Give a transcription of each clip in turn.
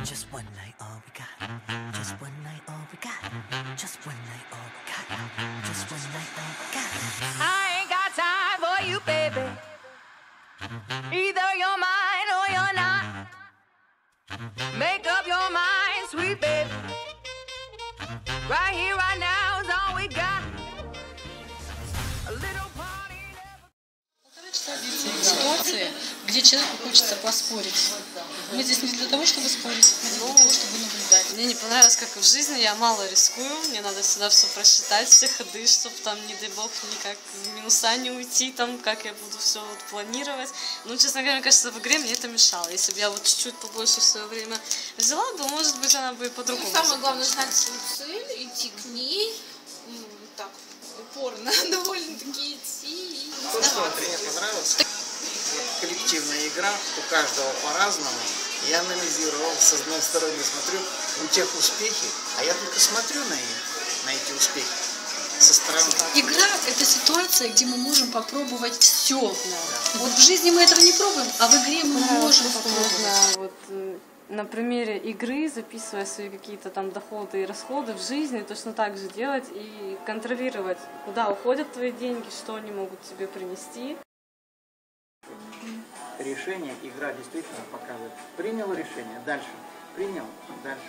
Just one night, all we got. Just one night, all we got. Just one night, all we got. Just one night, all we got. I ain't got time for you, baby. Either you're mine or you're not. Make up your mind, sweet baby. Right here, right now is all we got. A little party never... Ситуации, где человеку хочется поспорить. Мы здесь не для того, чтобы спорить, мы для того, чтобы наблюдать. Мне не понравилось, как в жизни, я мало рискую, мне надо всегда все просчитать, все ходы, чтобы там, не дай бог, никак в минуса не уйти, там, как я буду все вот планировать. Ну, честно говоря, мне кажется, в игре мне это мешало. Если бы я вот чуть-чуть побольше в свое время взяла, то, может быть, она бы по-другому. Самое главное знать свою цель, идти к ней, так, упорно довольно-таки идти. То, что мне понравилось, коллективная игра, у каждого по-разному. Я анализировал, с одной стороны смотрю, у тех успехи, а я только смотрю на эти успехи со стороны. Игра – это ситуация, где мы можем попробовать все. Да. Вот в жизни мы этого не пробуем, а в игре мы можем попробовать. Вот, на примере игры, записывая свои какие-то там доходы и расходы в жизни, точно так же делать и контролировать, куда уходят твои деньги, что они могут тебе принести. Решение, игра действительно показывает. Принял решение, дальше. Принял, дальше.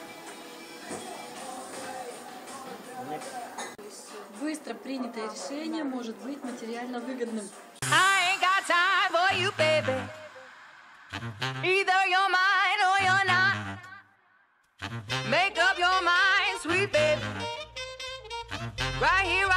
Быстро принятое решение может быть материально выгодным. I ain't got time for you, baby. Either you're mine or you're not. Make up your mind, sweet baby. Right here.